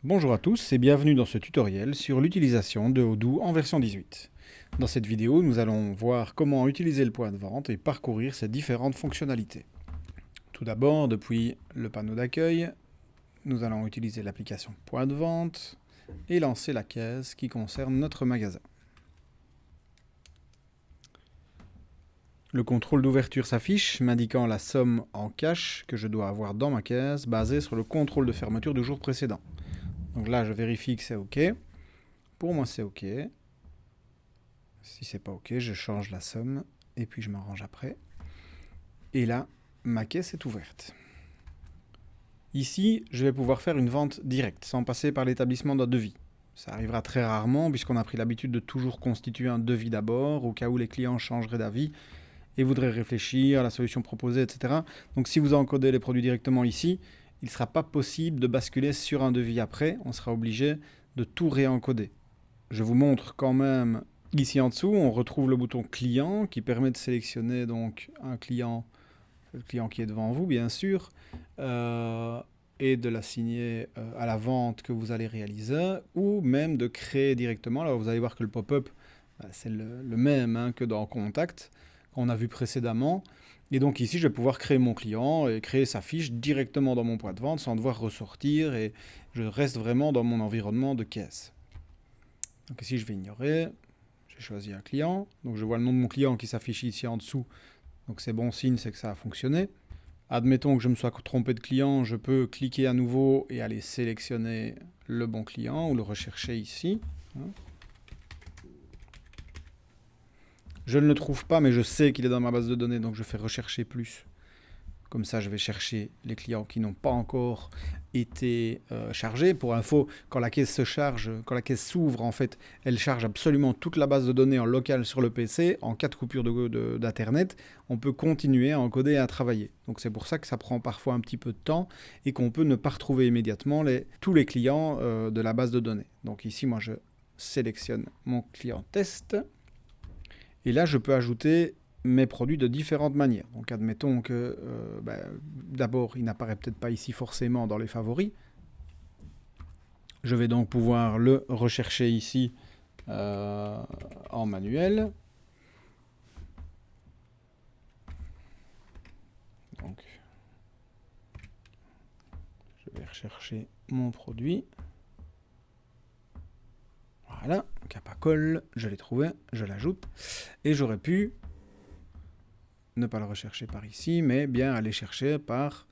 Bonjour à tous et bienvenue dans ce tutoriel sur l'utilisation de Odoo en version 18. Dans cette vidéo, nous allons voir comment utiliser le point de vente et parcourir ses différentes fonctionnalités. Tout d'abord, depuis le panneau d'accueil, nous allons utiliser l'application point de vente et lancer la caisse qui concerne notre magasin. Le contrôle d'ouverture s'affiche, m'indiquant la somme en cash que je dois avoir dans ma caisse basée sur le contrôle de fermeture du jour précédent. Donc là, je vérifie que c'est OK. Pour moi, c'est OK. Si c'est pas OK, je change la somme et puis je m'arrange après. Et là, ma caisse est ouverte. Ici, je vais pouvoir faire une vente directe, sans passer par l'établissement d'un devis. Ça arrivera très rarement, puisqu'on a pris l'habitude de toujours constituer un devis d'abord, au cas où les clients changeraient d'avis et voudraient réfléchir à la solution proposée, etc. Donc si vous encodez les produits directement ici, il ne sera pas possible de basculer sur un devis après, on sera obligé de tout réencoder. Je vous montre quand même, ici en dessous, on retrouve le bouton client qui permet de sélectionner donc un client, le client qui est devant vous bien sûr, et de l'assigner à la vente que vous allez réaliser, ou même de créer directement. Alors vous allez voir que le pop-up, c'est le même que dans Contact, qu'on a vu précédemment. Et donc ici, je vais pouvoir créer mon client et créer sa fiche directement dans mon point de vente sans devoir ressortir, et je reste vraiment dans mon environnement de caisse. Donc ici, je vais ignorer. J'ai choisi un client. Donc je vois le nom de mon client qui s'affiche ici en dessous. Donc c'est bon signe, c'est que ça a fonctionné. Admettons que je me sois trompé de client, je peux cliquer à nouveau et aller sélectionner le bon client ou le rechercher ici. Je ne le trouve pas, mais je sais qu'il est dans ma base de données, donc je fais rechercher plus. Comme ça, je vais chercher les clients qui n'ont pas encore été chargés. Pour info, quand la caisse se charge, quand la caisse s'ouvre, en fait, elle charge absolument toute la base de données en local sur le PC. En cas de coupure d'Internet, on peut continuer à encoder et à travailler. Donc c'est pour ça que ça prend parfois un petit peu de temps et qu'on peut ne pas retrouver immédiatement tous les clients de la base de données. Donc ici, moi, je sélectionne mon client test. Et là, je peux ajouter mes produits de différentes manières. Donc admettons que d'abord, il n'apparaît peut-être pas ici forcément dans les favoris. Je vais donc pouvoir le rechercher ici en manuel. Donc, je vais rechercher mon produit. Voilà, Capacol, je l'ai trouvé, je l'ajoute. Et j'aurais pu ne pas le rechercher par ici, mais bien aller chercher par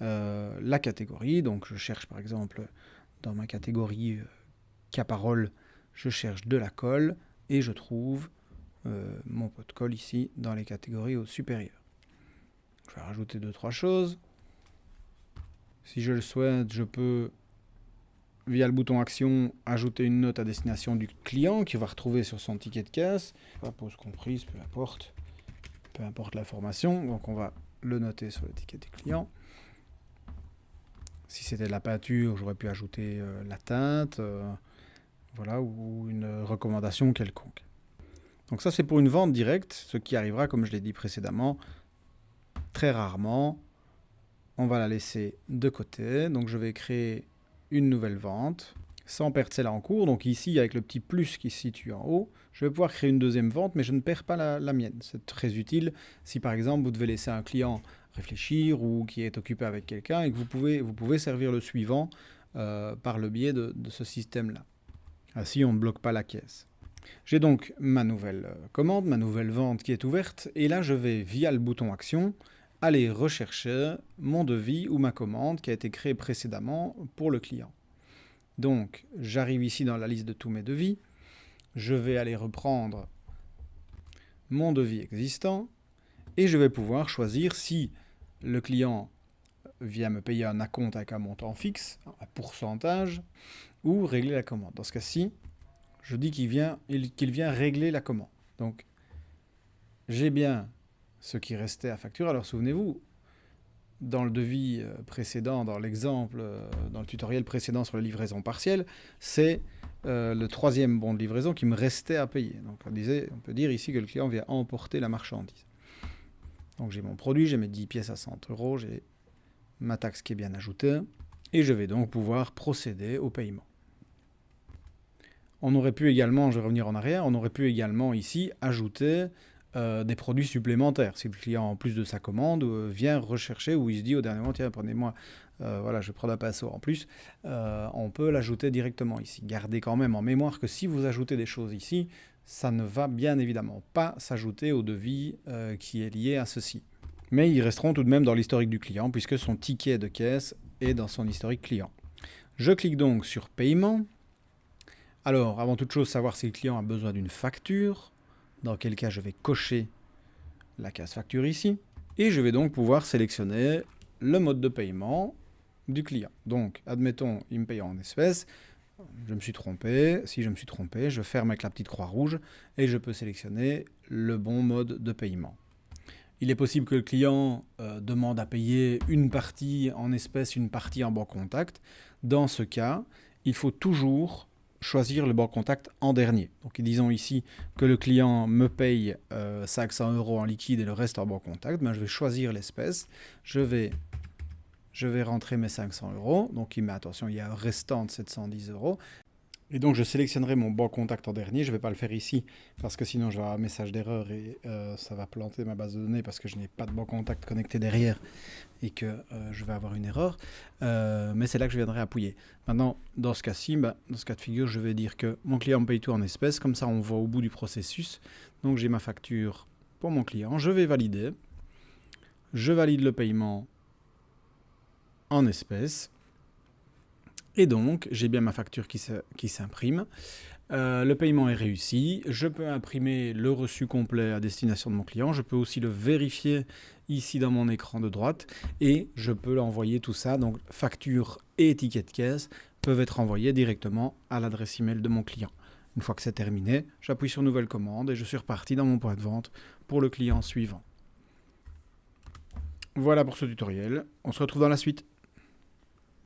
la catégorie. Donc je cherche par exemple dans ma catégorie Caparol, je cherche de la colle et je trouve mon pot de colle ici dans les catégories au supérieur. Je vais rajouter 2-3 choses. Si je le souhaite, je peux, via le bouton action, ajouter une note à destination du client qui va retrouver sur son ticket de caisse. Pas pause comprise, peu importe l'information. Donc on va le noter sur le ticket du client. Si c'était de la peinture, j'aurais pu ajouter la teinte, voilà, ou une recommandation quelconque. Donc ça, c'est pour une vente directe, ce qui arrivera, comme je l'ai dit précédemment, très rarement. On va la laisser de côté. Donc je vais créer une nouvelle vente sans perdre celle en cours. Donc ici, avec le petit plus qui se situe en haut, je vais pouvoir créer une deuxième vente, mais je ne perds pas la mienne. C'est très utile si, par exemple, vous devez laisser un client réfléchir ou qui est occupé avec quelqu'un et que vous pouvez servir le suivant par le biais de ce système-là. Ainsi, on ne bloque pas la caisse. J'ai donc ma nouvelle commande, ma nouvelle vente qui est ouverte, et là, je vais, via le bouton action, aller rechercher mon devis ou ma commande qui a été créée précédemment pour le client. Donc, j'arrive ici dans la liste de tous mes devis, je vais aller reprendre mon devis existant, et je vais pouvoir choisir si le client vient me payer un acompte avec un montant fixe, un pourcentage, ou régler la commande. Dans ce cas-ci, je dis qu'il vient régler la commande. Donc, j'ai bien ce qui restait à facturer. Alors, souvenez-vous, dans le devis précédent, dans l'exemple, dans le tutoriel précédent sur la livraison partielle, c'est le troisième bon de livraison qui me restait à payer. Donc, on peut dire ici que le client vient emporter la marchandise. Donc j'ai mon produit, j'ai mes 10 pièces à 100 €, j'ai ma taxe qui est bien ajoutée. Et je vais donc pouvoir procéder au paiement. On aurait pu également, je vais revenir en arrière, on aurait pu également ici ajouter des produits supplémentaires. Si le client, en plus de sa commande, vient rechercher ou il se dit au dernier moment, tiens, prenez-moi, voilà, je vais prendre un pinceau en plus, on peut l'ajouter directement ici. Gardez quand même en mémoire que si vous ajoutez des choses ici, ça ne va bien évidemment pas s'ajouter au devis qui est lié à ceci. Mais ils resteront tout de même dans l'historique du client puisque son ticket de caisse est dans son historique client. Je clique donc sur paiement. Alors, avant toute chose, savoir si le client a besoin d'une facture, dans quel cas je vais cocher la case facture ici, et je vais donc pouvoir sélectionner le mode de paiement du client. Donc, admettons, il me paye en espèces, je me suis trompé, si je me suis trompé, je ferme avec la petite croix rouge, et je peux sélectionner le bon mode de paiement. Il est possible que le client demande à payer une partie en espèces, une partie en banque contact. Dans ce cas, il faut toujours choisir le banque contact en dernier. Donc disons ici que le client me paye 500 € en liquide et le reste en banque contact. Ben, je vais choisir l'espèce. Je vais rentrer mes 500 €. Donc il met attention, il y a un restant de 710 €. Et donc je sélectionnerai mon banque contact en dernier. Je ne vais pas le faire ici parce que sinon je vais avoir un message d'erreur et ça va planter ma base de données parce que je n'ai pas de banque contact connecté derrière et que je vais avoir une erreur. Mais c'est là que je viendrai appuyer. Maintenant, dans ce cas-ci, dans ce cas de figure, je vais dire que mon client me paye tout en espèces. Comme ça, on va au bout du processus. Donc j'ai ma facture pour mon client. Je vais valider. Je valide le paiement en espèces. Et donc, j'ai bien ma facture qui s'imprime. Le paiement est réussi. Je peux imprimer le reçu complet à destination de mon client. Je peux aussi le vérifier ici dans mon écran de droite. Et je peux l'envoyer tout ça. Donc, facture et ticket de caisse peuvent être envoyés directement à l'adresse email de mon client. Une fois que c'est terminé, j'appuie sur Nouvelle commande et je suis reparti dans mon point de vente pour le client suivant. Voilà pour ce tutoriel. On se retrouve dans la suite.